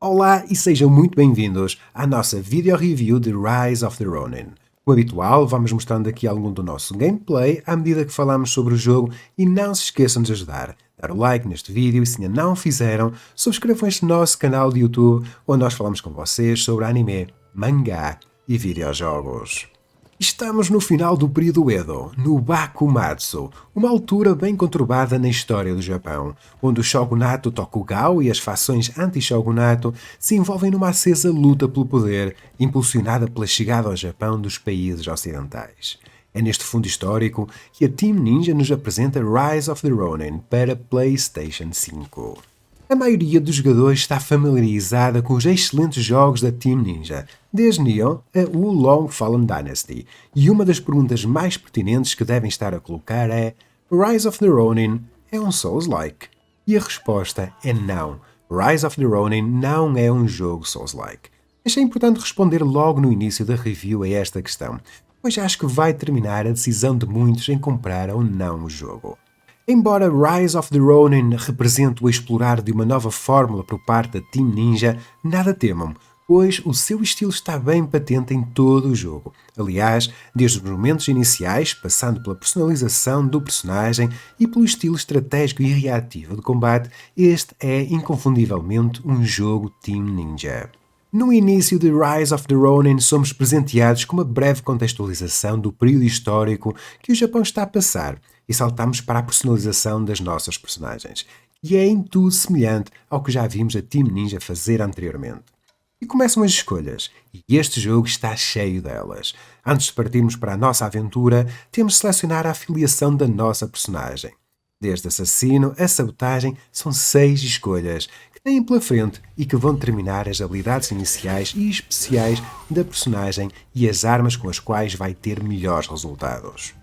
Olá e sejam muito bem-vindos à nossa video review de Rise of the Ronin. Como habitual, vamos mostrando aqui algum do nosso gameplay à medida que falamos sobre o jogo e não se esqueçam de ajudar, dar o like neste vídeo e se ainda não o fizeram, subscrevam este nosso canal de YouTube onde nós falamos com vocês sobre anime, mangá e videojogos. Estamos no final do período Edo, no Bakumatsu, uma altura bem conturbada na história do Japão, onde o shogunato Tokugawa e as fações anti-shogunato se envolvem numa acesa luta pelo poder, impulsionada pela chegada ao Japão dos países ocidentais. É neste fundo histórico que a Team Ninja nos apresenta Rise of the Ronin para PlayStation 5. A maioria dos jogadores está familiarizada com os excelentes jogos da Team Ninja, desde Neon a Wulong Fallen Dynasty, e uma das perguntas mais pertinentes que devem estar a colocar é: Rise of the Ronin é um Souls-like? E a resposta é não. Rise of the Ronin não é um jogo Souls-like. Achei importante responder logo no início da review a esta questão, pois acho que vai determinar a decisão de muitos em comprar ou não o jogo. Embora Rise of the Ronin represente o explorar de uma nova fórmula por parte da Team Ninja, nada temam, pois o seu estilo está bem patente em todo o jogo. Aliás, desde os momentos iniciais, passando pela personalização do personagem e pelo estilo estratégico e reativo de combate, este é inconfundivelmente um jogo Team Ninja. No início de Rise of the Ronin, somos presenteados com uma breve contextualização do período histórico que o Japão está a passar e saltamos para a personalização das nossas personagens, que é em tudo semelhante ao que já vimos a Team Ninja fazer anteriormente. E começam as escolhas, e este jogo está cheio delas. Antes de partirmos para a nossa aventura, temos de selecionar a afiliação da nossa personagem. Desde assassino a sabotagem, são 6 escolhas que têm pela frente e que vão determinar as habilidades iniciais e especiais da personagem e as armas com as quais vai ter melhores resultados.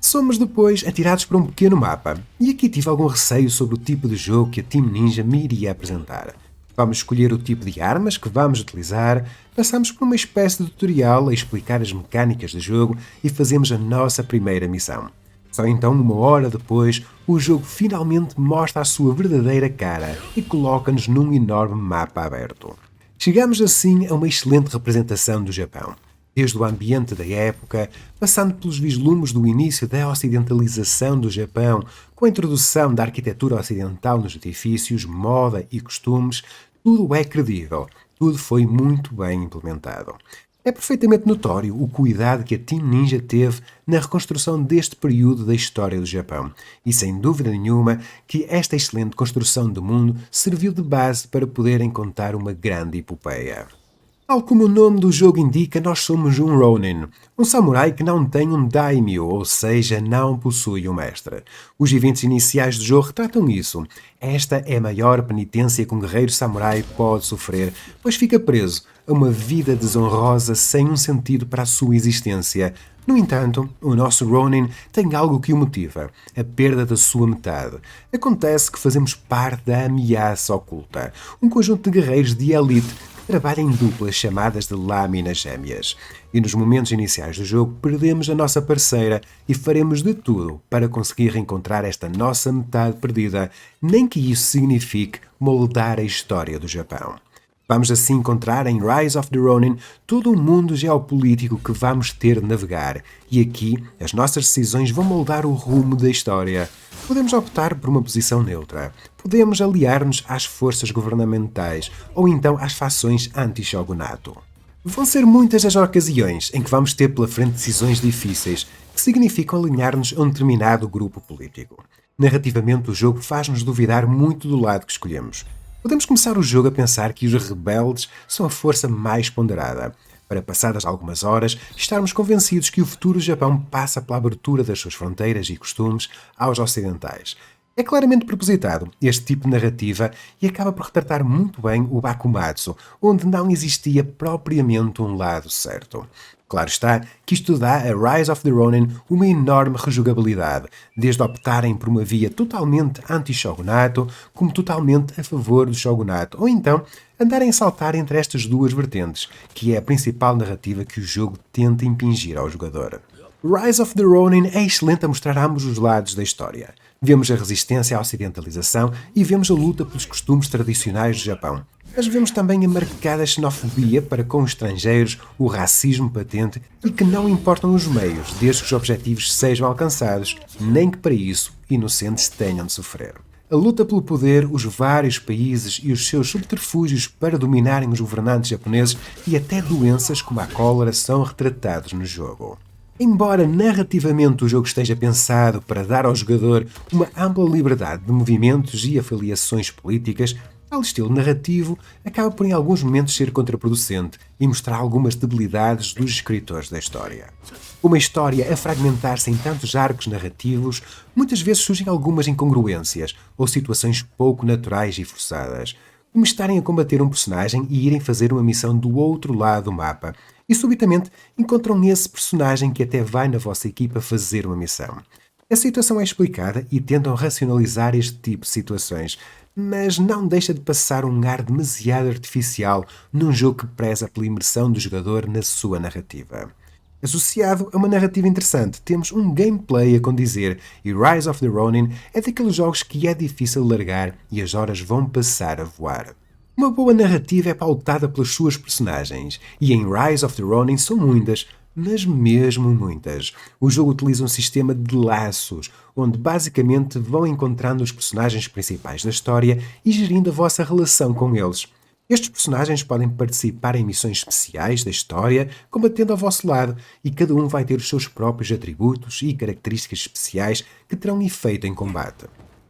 Somos depois atirados para um pequeno mapa, e aqui tive algum receio sobre o tipo de jogo que a Team Ninja me iria apresentar. Vamos escolher o tipo de armas que vamos utilizar, passamos por uma espécie de tutorial a explicar as mecânicas do jogo e fazemos a nossa primeira missão. Só então, uma hora depois, o jogo finalmente mostra a sua verdadeira cara e coloca-nos num enorme mapa aberto. Chegamos assim a uma excelente representação do Japão. Desde o ambiente da época, passando pelos vislumbres do início da ocidentalização do Japão, com a introdução da arquitetura ocidental nos edifícios, moda e costumes, tudo é credível, tudo foi muito bem implementado. É perfeitamente notório o cuidado que a Team Ninja teve na reconstrução deste período da história do Japão, e sem dúvida nenhuma que esta excelente construção do mundo serviu de base para poderem contar uma grande epopeia. Tal como o nome do jogo indica, nós somos um Ronin, um samurai que não tem um daimyo, ou seja, não possui um mestre. Os eventos iniciais do jogo retratam isso. Esta é a maior penitência que um guerreiro samurai pode sofrer, pois fica preso a uma vida desonrosa sem um sentido para a sua existência. No entanto, o nosso Ronin tem algo que o motiva, a perda da sua metade. Acontece que fazemos parte da ameaça oculta, um conjunto de guerreiros de elite trabalha em duplas chamadas de lâminas gêmeas. E nos momentos iniciais do jogo perdemos a nossa parceira e faremos de tudo para conseguir reencontrar esta nossa metade perdida, nem que isso signifique moldar a história do Japão. Vamos assim encontrar em Rise of the Ronin todo um mundo geopolítico que vamos ter de navegar, e aqui as nossas decisões vão moldar o rumo da história. Podemos optar por uma posição neutra, podemos aliar-nos às forças governamentais ou então às fações anti-shogunato. Vão ser muitas as ocasiões em que vamos ter pela frente decisões difíceis que significam alinhar-nos a um determinado grupo político. Narrativamente, o jogo faz-nos duvidar muito do lado que escolhemos. Podemos começar o jogo a pensar que os rebeldes são a força mais ponderada, para, passadas algumas horas, estarmos convencidos que o futuro Japão passa pela abertura das suas fronteiras e costumes aos ocidentais. É claramente propositado este tipo de narrativa e acaba por retratar muito bem o Bakumatsu, onde não existia propriamente um lado certo. Claro está que isto dá a Rise of the Ronin uma enorme rejogabilidade, desde optarem por uma via totalmente anti-shogunato, como totalmente a favor do shogunato, ou então andarem a saltar entre estas duas vertentes, que é a principal narrativa que o jogo tenta impingir ao jogador. Rise of the Ronin é excelente a mostrar ambos os lados da história. Vemos a resistência à ocidentalização e vemos a luta pelos costumes tradicionais do Japão. mas vemos também a marcada xenofobia para com os estrangeiros, o racismo patente e que não importam os meios, desde que os objetivos sejam alcançados, nem que para isso inocentes tenham de sofrer. A luta pelo poder, os vários países e os seus subterfúgios para dominarem os governantes japoneses e até doenças como a cólera são retratados no jogo. Embora narrativamente o jogo esteja pensado para dar ao jogador uma ampla liberdade de movimentos e afiliações políticas, tal estilo narrativo acaba por em alguns momentos ser contraproducente e mostrar algumas debilidades dos escritores da história. Uma história a fragmentar-se em tantos arcos narrativos, muitas vezes surgem algumas incongruências ou situações pouco naturais e forçadas, como estarem a combater um personagem e irem fazer uma missão do outro lado do mapa, e subitamente encontram esse personagem que até vai na vossa equipa fazer uma missão. A situação é explicada e tentam racionalizar este tipo de situações, mas não deixa de passar um ar demasiado artificial num jogo que preza pela imersão do jogador na sua narrativa. Associado a uma narrativa interessante, temos um gameplay a condizer e Rise of the Ronin é daqueles jogos que é difícil largar e as horas vão passar a voar. Uma boa narrativa é pautada pelas suas personagens, e em Rise of the Ronin são muitas, mas mesmo muitas. O jogo utiliza um sistema de laços, onde basicamente vão encontrando os personagens principais da história e gerindo a vossa relação com eles. Estes personagens podem participar em missões especiais da história, combatendo ao vosso lado, e cada um vai ter os seus próprios atributos e características especiais que terão efeito em combate.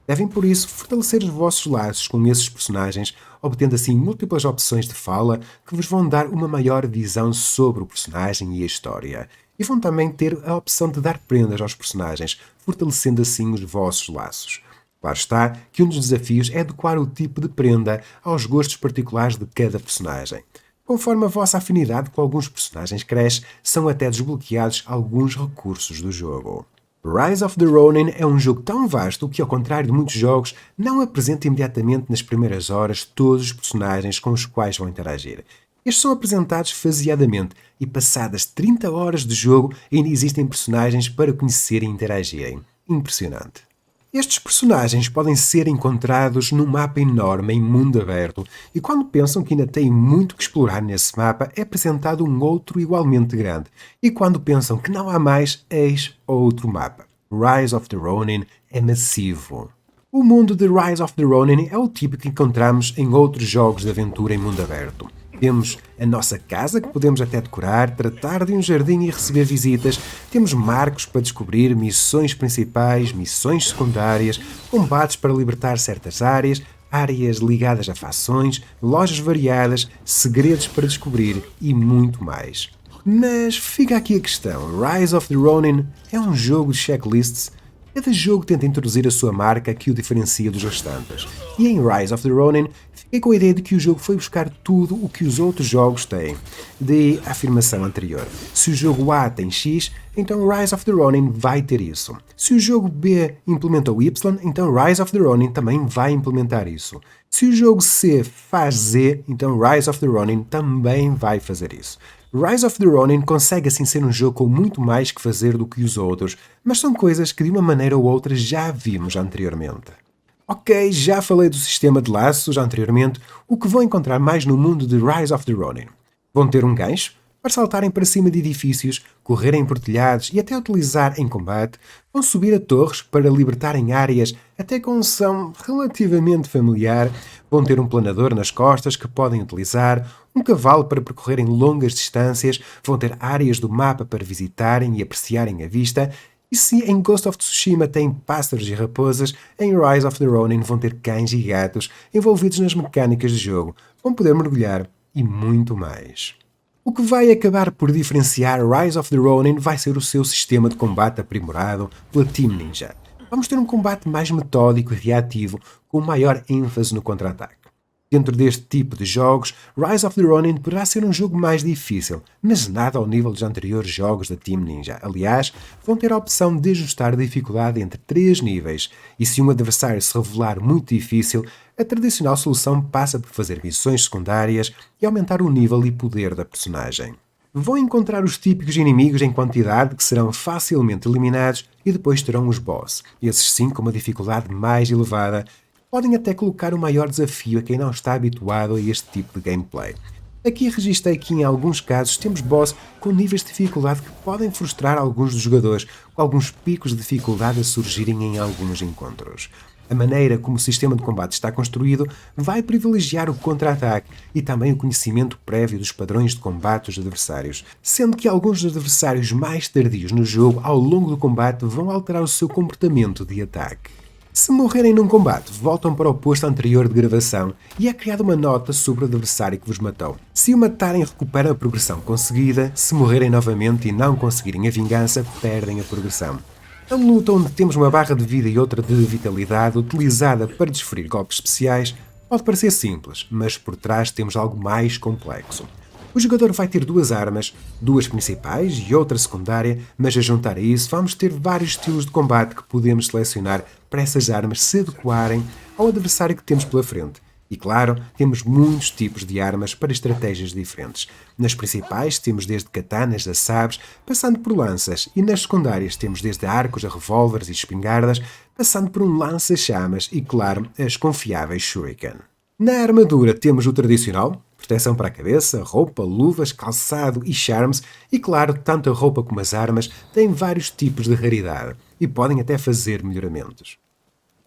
Devem, por isso, fortalecer os vossos laços com esses personagens, obtendo assim múltiplas opções de fala que vos vão dar uma maior visão sobre o personagem e a história. E vão também ter a opção de dar prendas aos personagens, fortalecendo assim os vossos laços. Claro está que um dos desafios é adequar o tipo de prenda aos gostos particulares de cada personagem. Conforme a vossa afinidade com alguns personagens cresce, são até desbloqueados alguns recursos do jogo. Rise of the Ronin é um jogo tão vasto que, ao contrário de muitos jogos, não apresenta imediatamente nas primeiras horas todos os personagens com os quais vão interagir. Estes são apresentados faseadamente e, passadas 30 horas de jogo, ainda existem personagens para conhecer e interagirem. Impressionante. Estes personagens podem ser encontrados num mapa enorme em mundo aberto, e quando pensam que ainda têm muito que explorar nesse mapa, é apresentado um outro igualmente grande. E quando pensam que não há mais, eis outro mapa. Rise of the Ronin é massivo. O mundo de Rise of the Ronin é o tipo que encontramos em outros jogos de aventura em mundo aberto. Temos a nossa casa, que podemos até decorar, tratar de um jardim e receber visitas. Temos marcos para descobrir, missões principais, missões secundárias, combates para libertar certas áreas, áreas ligadas a fações, lojas variadas, segredos para descobrir e muito mais. Mas fica aqui a questão. Rise of the Ronin é um jogo de checklists. Cada jogo tenta introduzir a sua marca que o diferencia dos restantes. E em Rise of the Ronin, fiquei com a ideia de que o jogo foi buscar tudo o que os outros jogos têm. Daí a afirmação anterior. Se o jogo A tem X, então Rise of the Ronin vai ter isso. Se o jogo B implementou Y, então Rise of the Ronin também vai implementar isso. Se o jogo C faz Z, então Rise of the Ronin também vai fazer isso. Rise of the Ronin consegue assim ser um jogo com muito mais que fazer do que os outros, mas são coisas que de uma maneira ou outra já vimos anteriormente. Ok, já falei do sistema de laços anteriormente, o que vão encontrar mais no mundo de Rise of the Ronin? Vão ter um gancho para saltarem para cima de edifícios, correrem por telhados e até utilizar em combate, vão subir a torres para libertarem áreas até com um som relativamente familiar, vão ter um planador nas costas que podem utilizar, um cavalo para percorrerem longas distâncias, vão ter áreas do mapa para visitarem e apreciarem a vista, e se em Ghost of Tsushima têm pássaros e raposas, em Rise of the Ronin vão ter cães e gatos envolvidos nas mecânicas de jogo, vão poder mergulhar e muito mais. O que vai acabar por diferenciar Rise of the Ronin vai ser o seu sistema de combate aprimorado pela Team Ninja. Vamos ter um combate mais metódico e reativo, com maior ênfase no contra-ataque. Dentro deste tipo de jogos, Rise of the Ronin poderá ser um jogo mais difícil, mas nada ao nível dos anteriores jogos da Team Ninja. Aliás, vão ter a opção de ajustar a dificuldade entre 3 níveis, e se um adversário se revelar muito difícil, a tradicional solução passa por fazer missões secundárias e aumentar o nível e poder da personagem. Vão encontrar os típicos inimigos em quantidade que serão facilmente eliminados e depois terão os boss, esses sim com uma dificuldade mais elevada, podem até colocar um maior desafio a quem não está habituado a este tipo de gameplay. Aqui registrei que em alguns casos temos boss com níveis de dificuldade que podem frustrar alguns dos jogadores, com alguns picos de dificuldade a surgirem em alguns encontros. A maneira como o sistema de combate está construído vai privilegiar o contra-ataque e também o conhecimento prévio dos padrões de combate dos adversários, sendo que alguns dos adversários mais tardios no jogo, ao longo do combate, vão alterar o seu comportamento de ataque. Se morrerem num combate, voltam para o posto anterior de gravação e é criada uma nota sobre o adversário que vos matou. Se o matarem, recuperam a progressão conseguida. Se morrerem novamente e não conseguirem a vingança, perdem a progressão. A luta, onde temos uma barra de vida e outra de vitalidade utilizada para desferir golpes especiais, pode parecer simples, mas por trás temos algo mais complexo. O jogador vai ter duas armas, duas principais e outra secundária, mas a juntar a isso vamos ter vários estilos de combate que podemos selecionar para essas armas se adequarem ao adversário que temos pela frente. E claro, temos muitos tipos de armas para estratégias diferentes. Nas principais temos desde katanas a sabres, passando por lanças, e nas secundárias temos desde arcos a revólveres e espingardas, passando por um lança-chamas e, claro, as confiáveis shuriken. Na armadura temos o tradicional, proteção para a cabeça, roupa, luvas, calçado e charms, e claro, tanto a roupa como as armas têm vários tipos de raridade e podem até fazer melhoramentos.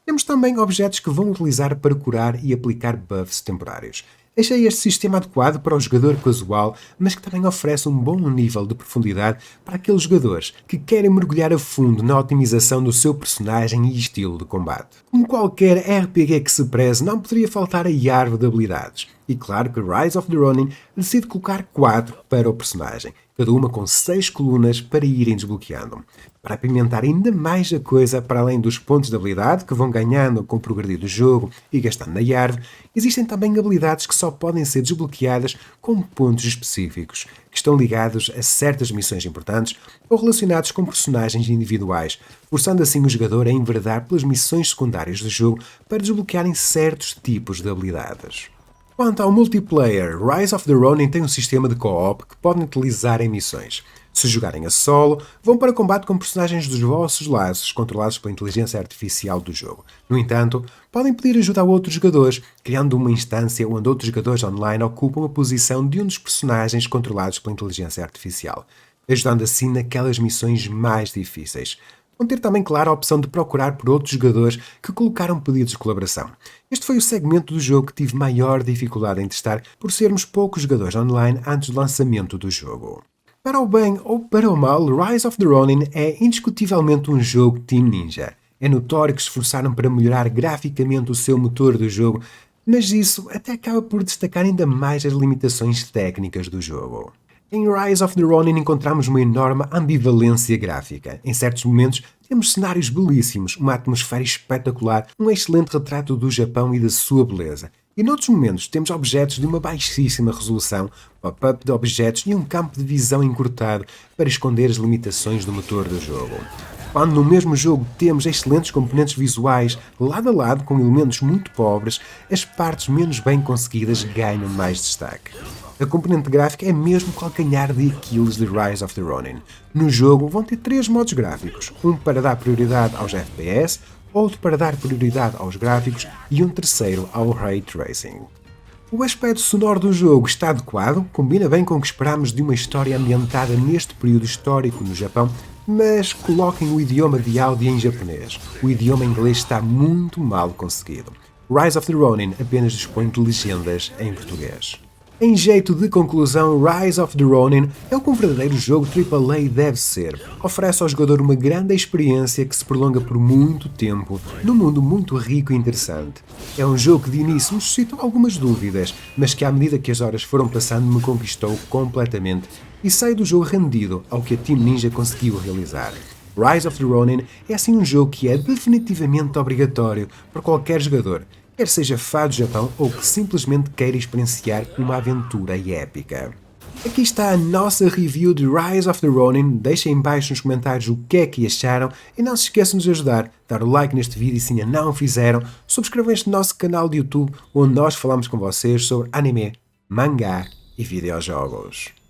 Temos também objetos que vão utilizar para curar e aplicar buffs temporários. Achei este sistema adequado para o jogador casual, mas que também oferece um bom nível de profundidade para aqueles jogadores que querem mergulhar a fundo na otimização do seu personagem e estilo de combate. Como qualquer RPG que se preze, não poderia faltar a árvore de habilidades. E claro que Rise of the Ronin decide colocar 4 para o personagem, cada uma com 6 colunas para irem desbloqueando. Para apimentar ainda mais a coisa, para além dos pontos de habilidade que vão ganhando com o progredir do jogo e gastando na árvore, existem também habilidades que só podem ser desbloqueadas com pontos específicos, que estão ligados a certas missões importantes ou relacionados com personagens individuais, forçando assim o jogador a enveredar pelas missões secundárias do jogo para desbloquearem certos tipos de habilidades. Quanto ao multiplayer, Rise of the Ronin tem um sistema de co-op que podem utilizar em missões. Se jogarem a solo, vão para combate com personagens dos vossos laços, controlados pela inteligência artificial do jogo. No entanto, podem pedir ajuda a outros jogadores, criando uma instância onde outros jogadores online ocupam a posição de um dos personagens controlados pela inteligência artificial, ajudando assim naquelas missões mais difíceis. Vão ter também, claro, a opção de procurar por outros jogadores que colocaram pedidos de colaboração. Este foi o segmento do jogo que tive maior dificuldade em testar por sermos poucos jogadores online antes do lançamento do jogo. Para o bem ou para o mal, Rise of the Ronin é indiscutivelmente um jogo Team Ninja. É notório que se esforçaram para melhorar graficamente o seu motor do jogo, mas isso até acaba por destacar ainda mais as limitações técnicas do jogo. Em Rise of the Ronin encontramos uma enorme ambivalência gráfica. Em certos momentos temos cenários belíssimos, uma atmosfera espetacular, um excelente retrato do Japão e da sua beleza. E noutros momentos temos objetos de uma baixíssima resolução, pop-up de objetos e um campo de visão encurtado para esconder as limitações do motor do jogo. Quando no mesmo jogo temos excelentes componentes visuais lado a lado com elementos muito pobres, as partes menos bem conseguidas ganham mais destaque. A componente gráfica é mesmo o calcanhar de Aquiles de Rise of the Ronin. No jogo vão ter 3 modos gráficos, um para dar prioridade aos FPS, outro para dar prioridade aos gráficos e um terceiro ao Ray Tracing. O aspecto sonoro do jogo está adequado, combina bem com o que esperamos de uma história ambientada neste período histórico no Japão, mas coloquem o idioma de áudio em japonês. O idioma inglês está muito mal conseguido. Rise of the Ronin apenas dispõe de legendas em português. Em jeito de conclusão, Rise of the Ronin é o que um verdadeiro jogo AAA deve ser. Oferece ao jogador uma grande experiência que se prolonga por muito tempo, num mundo muito rico e interessante. É um jogo que de início me suscitou algumas dúvidas, mas que à medida que as horas foram passando me conquistou completamente e saio do jogo rendido ao que a Team Ninja conseguiu realizar. Rise of the Ronin é assim um jogo que é definitivamente obrigatório para qualquer jogador, quer seja fã do Japão ou que simplesmente queira experienciar uma aventura épica. Aqui está a nossa review de Rise of the Ronin. Deixem em baixo nos comentários o que é que acharam e não se esqueçam de nos ajudar, dar o like neste vídeo se ainda não o fizeram, subscrevam este nosso canal de YouTube onde nós falamos com vocês sobre anime, mangá e videojogos.